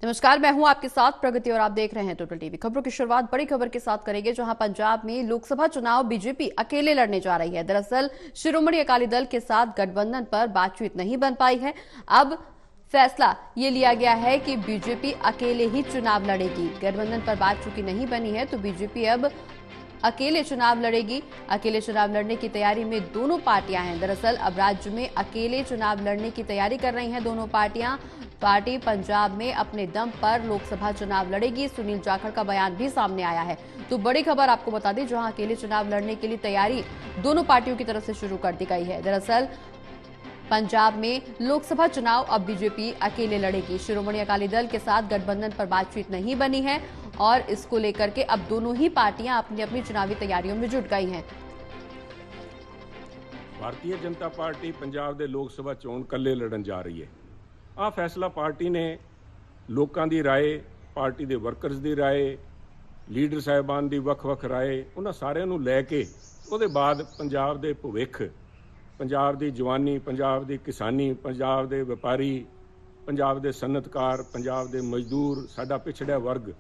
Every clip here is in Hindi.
नमस्कार, मैं हूं आपके साथ प्रगति और आप देख रहे हैं टोटल टीवी। खबरों की शुरुआत बड़ी खबर के साथ करेंगे, जहां पंजाब में लोकसभा चुनाव बीजेपी अकेले लड़ने जा रही है। दरअसल शिरोमणि अकाली दल के साथ गठबंधन पर बातचीत नहीं बन पाई है। अब फैसला ये लिया गया है कि बीजेपी अकेले ही चुनाव लड़ेगी। गठबंधन पर बात चूंकि नहीं बनी है तो बीजेपी अब अकेले चुनाव लड़ेगी। अकेले चुनाव लड़ने की तैयारी में दोनों पार्टियां हैं। दरअसल अब राज्य में अकेले चुनाव लड़ने की तैयारी कर रही हैं दोनों पार्टियां। पार्टी पंजाब में अपने दम पर लोकसभा चुनाव लड़ेगी। सुनील जाखड़ का बयान भी सामने आया है। तो बड़ी खबर आपको बता दें, जहां अकेले चुनाव लड़ने के लिए तैयारी दोनों पार्टियों की तरफ से शुरू कर दी गई है। दरअसल पंजाब में लोकसभा चुनाव अब बीजेपी अकेले लड़ेगी। शिरोमणि अकाली दल के साथ गठबंधन पर बातचीत नहीं बनी है और इसको लेकर के अब दोनों ही पार्टियां अपनी अपनी चुनावी तैयारियों में जुट गई हैं। भारतीय जनता पार्टी पंजाब ਦੇ ਲੋਕ ਸਭਾ ਚੋਣ ਕੱਲੇ ਲੜਨ ਜਾ ਰਹੀ ਹੈ। ਆ ਫੈਸਲਾ ਪਾਰਟੀ ਨੇ ਲੋਕਾਂ ਦੀ ਰਾਏ, ਪਾਰਟੀ ਦੇ ਵਰਕਰਸ ਦੀ ਰਾਏ, ਲੀਡਰ ਸਾਹਿਬਾਨ ਦੀ ਵੱਖ-ਵੱਖ ਰਾਏ, ਉਹਨਾਂ ਸਾਰਿਆਂ ਨੂੰ ਲੈ ਕੇ ਉਹਦੇ ਬਾਅਦ ਪੰਜਾਬ ਦੇ ਭਵਿੱਖ, ਪੰਜਾਬ ਦੀ ਜਵਾਨੀ, ਪੰਜਾਬ ਦੀ ਕਿਸਾਨੀ, ਪੰਜਾਬ ਦੇ ਵਪਾਰੀ, ਪੰਜਾਬ ਦੇ ਸਨਅਤਕਾਰ, ਪੰਜਾਬ ਦੇ ਮਜ਼ਦੂਰ, ਸਾਡਾ ਪਿਛੜਿਆ ਵਰਗ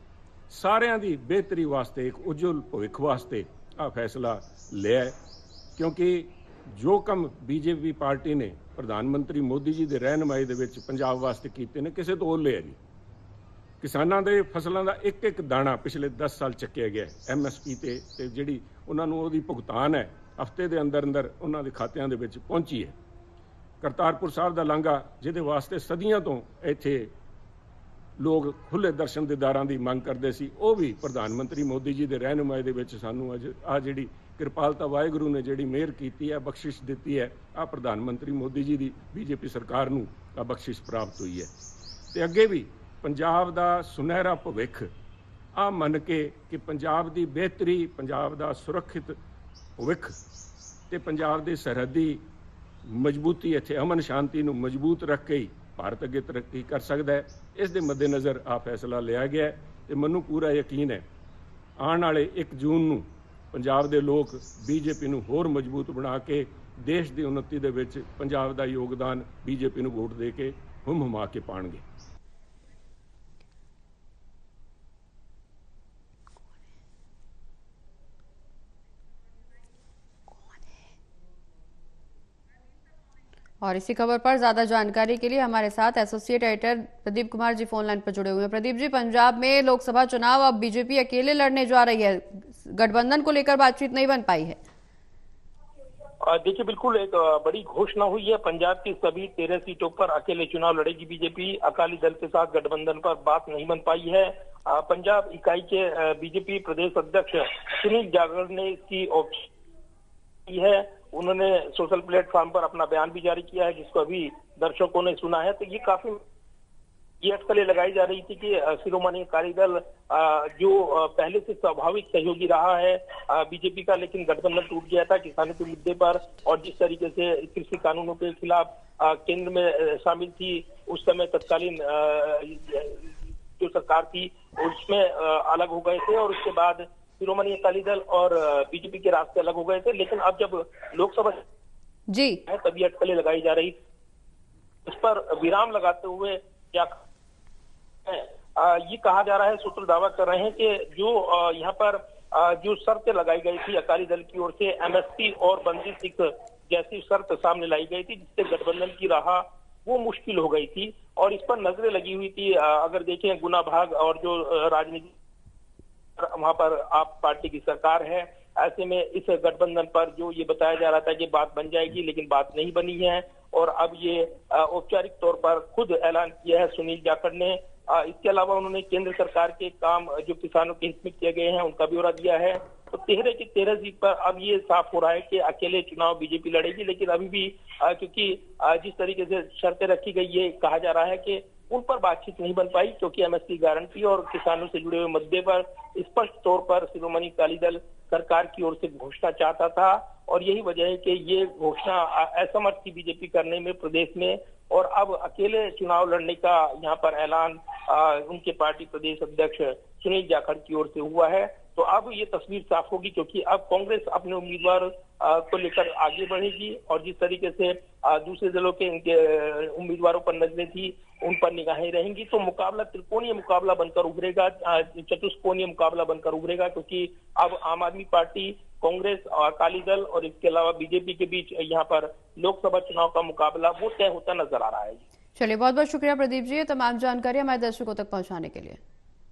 ਸਾਰਿਆਂ ਦੀ ਬਿਹਤਰੀ ਵਾਸਤੇ, ਇੱਕ ਉਜਵਲ ਭਵਿੱਖ ਵਾਸਤੇ ਆ ਫੈਸਲਾ ਲਿਆ। ਕਿਉਂਕਿ ਜੋ ਕੰਮ ਬੀਜੇਪੀ ਪਾਰਟੀ ਨੇ ਪ੍ਰਧਾਨ ਮੰਤਰੀ ਮੋਦੀ ਜੀ ਦੇ ਰਹਿਨਮਾਈ ਦੇ ਵਿੱਚ ਪੰਜਾਬ ਵਾਸਤੇ ਕੀਤੇ ਨੇ, ਕਿਸੇ ਤੋਂ ਓਲੇ ਹੈ ਨਹੀਂ। ਕਿਸਾਨਾਂ ਦੇ ਫਸਲਾਂ ਦਾ ਇੱਕ ਇੱਕ ਦਾਣਾ ਪਿਛਲੇ 10 ਸਾਲ ਚੱਕਿਆ ਗਿਆ MSP ਤੇ ਜਿਹੜੀ ਉਹਨਾਂ ਨੂੰ ਉਹਦੀ ਭੁਗਤਾਨ ਹੈ ਹਫ਼ਤੇ ਦੇ ਅੰਦਰ ਅੰਦਰ ਉਹਨਾਂ ਦੇ ਖਾਤਿਆਂ ਦੇ ਵਿੱਚ ਪਹੁੰਚੀ ਹੈ। ਕਰਤਾਰਪੁਰ ਸਾਹਿਬ ਦਾ ਲਾਂਘਾ, ਜਿਹਦੇ ਵਾਸਤੇ ਸਦੀਆਂ ਤੋਂ ਇੱਥੇ ਲੋਕ ਖੁੱਲੇ ਦਰਸ਼ਨ ਦੀਦਾਰਾਂ ਦੀ ਮੰਗ ਕਰਦੇ ਸੀ, ਉਹ ਵੀ ਪ੍ਰਧਾਨ ਮੰਤਰੀ ਮੋਦੀ ਜੀ ਦੇ ਰਹਿਨਮਾਈ ਦੇ ਵਿੱਚ ਸਾਨੂੰ ਅੱਜ ਆ ਜਿਹੜੀ ਕਿਰਪਾਲਤਾ ਵਾਹਿਗੁਰੂ ਨੇ ਜਿਹੜੀ ਮਿਹਰ ਕੀਤੀ ਹੈ, ਬਖਸ਼ਿਸ਼ ਦਿੱਤੀ ਹੈ, ਆ ਪ੍ਰਧਾਨ ਮੰਤਰੀ ਮੋਦੀ ਜੀ ਦੀ ਬੀਜੇਪੀ ਸਰਕਾਰ ਨੂੰ ਆ ਬਖਸ਼ਿਸ਼ ਪ੍ਰਾਪਤ ਹੋਈ ਹੈ। ਤੇ ਅੱਗੇ ਵੀ ਪੰਜਾਬ ਦਾ ਸੁਨਹਿਰਾ ਭਵਿੱਖ ਆ ਮੰਨ ਕੇ ਕਿ ਪੰਜਾਬ ਦੀ ਬਿਹਤਰੀ, ਪੰਜਾਬ ਦਾ ਸੁਰੱਖਿਅਤ ਭਵਿੱਖ ਤੇ ਪੰਜਾਬ ਦੀ ਸਰਹੱਦੀ ਮਜ਼ਬੂਤੀ, ਇੱਥੇ ਅਮਨ ਸ਼ਾਂਤੀ ਨੂੰ ਮਜ਼ਬੂਤ ਰੱਖ ਕੇ ਹੀ ਭਾਰਤ ਅੱਗੇ ਤਰੱਕੀ ਕਰ ਸਕਦਾ ਹੈ। ਇਸ ਦੇ ਮੱਦੇਨਜ਼ਰ ਆ ਫੈਸਲਾ ਲਿਆ ਗਿਆ ਤੇ ਮੈਨੂੰ ਪੂਰਾ ਯਕੀਨ ਹੈ ਆਉਣ ਵਾਲੇ 1 ਜੂਨ ਨੂੰ ਪੰਜਾਬ ਦੇ ਲੋਕ ਬੀਜੇਪੀ ਨੂੰ ਹੋਰ ਮਜ਼ਬੂਤ ਬਣਾ ਕੇ ਦੇਸ਼ ਦੀ ਉન્નਤੀ ਦੇ ਵਿੱਚ ਪੰਜਾਬ ਦਾ ਯੋਗਦਾਨ ਬੀਜੇਪੀ ਨੂੰ ਵੋਟ ਦੇ ਕੇ ਹੁਮ-ਹੁਮਾ ਕੇ ਪਾਣਗੇ। और इसी खबर पर ज्यादा जानकारी के लिए हमारे साथ associate editor Pradeep Kumar ji phone line पर जुड़े हुए हैं। प्रदीप जी, पंजाब में लोकसभा चुनाव अब बीजेपी अकेले लड़ने जा रही है। गठबंधन को लेकर बातचीत नहीं बन पाई है। देखिए, बिल्कुल एक बड़ी घोषणा हुई है। पंजाब की सभी 13 सीटों पर अकेले चुनाव लड़ेगी बीजेपी। अकाली दल के साथ गठबंधन पर बात नहीं बन पाई है। पंजाब इकाई के बीजेपी प्रदेश अध्यक्ष सुनील जाखड़ ने इसकी की है। उन्होंने सोशल प्लेटफॉर्म पर अपना बयान भी जारी किया है, जिसको अभी दर्शकों ने सुना है। तो ये काफी अटकलें लगाई जा रही थी कि शिरोमणि अकाली दल जो पहले से स्वाभाविक सहयोगी रहा है बीजेपी का, लेकिन गठबंधन टूट गया था किसानों के मुद्दे पर। और जिस तरीके से कृषि कानूनों के खिलाफ केंद्र में शामिल थी, उस समय तत्कालीन जो सरकार थी उसमें अलग हो गए थे और उसके बाद शिरोमणि अकाली दल और बीजेपी के रास्ते अलग हो गए थे। लेकिन अब जब लोकसभा जी तभी अटकलें लगाई जा रही, इस पर विराम लगाते हुए क्या ये कहा जा रहा है, सूत्र दावा कर रहे हैं कि जो यहाँ पर जो शर्तें लगाई गई थी अकाली दल की ओर से, MSP और बंदी सिख जैसी शर्त सामने लाई गई थी, जिससे गठबंधन की राह वो मुश्किल हो गई थी और इस पर नजरें लगी हुई थी। अगर देखें गुना भाग और जो राजनीति वहां पर आप पार्टी की सरकार है, ऐसे में इस गठबंधन पर जो ये बताया जा रहा था कि बात बन जाएगी, लेकिन बात नहीं बनी है। और अब ये औपचारिक तौर पर खुद ऐलान किया है सुनील जाखड़ ने। इसके अलावा उन्होंने केंद्र सरकार के काम जो किसानों के हित में किए गए हैं उनका ब्यौरा दिया है। तो 13 की 13 सीट पर अब ये साफ हो रहा है कि अकेले चुनाव बीजेपी लड़ेगी। लेकिन अभी भी क्योंकि जिस तरीके से शर्तें रखी गई, ये कहा जा रहा है कि उन पर बातचीत नहीं बन पाई, क्योंकि MSP गारंटी और किसानों से जुड़े हुए मुद्दे पर स्पष्ट तौर पर शिरोमणि अकाली दल सरकार की ओर से घोषणा चाहता था और यही वजह है कि ये घोषणा असमर्थ थी बीजेपी करने में प्रदेश में, और अब अकेले चुनाव लड़ने का यहाँ पर ऐलान उनके पार्टी प्रदेश अध्यक्ष सुनील जाखड़ की ओर से हुआ है। तो अब ये तस्वीर साफ होगी, क्योंकि अब कांग्रेस अपने उम्मीदवार को लेकर आगे बढ़ेगी और जिस तरीके से दूसरे दलों के इनके उम्मीदवारों पर नजरें थी उन पर निगाहें रहेंगी, तो मुकाबला त्रिकोणीय मुकाबला बनकर उभरेगा, चतुष्कोणीय मुकाबला बनकर उभरेगा, क्योंकि अब आम आदमी पार्टी, कांग्रेस और अकाली दल और इसके अलावा बीजेपी के बीच यहाँ पर लोकसभा चुनाव का मुकाबला वो तय होता नजर आ रहा है। चलिए, बहुत बहुत शुक्रिया प्रदीप जी, ये तमाम जानकारी हमारे दर्शकों तक पहुंचाने के लिए।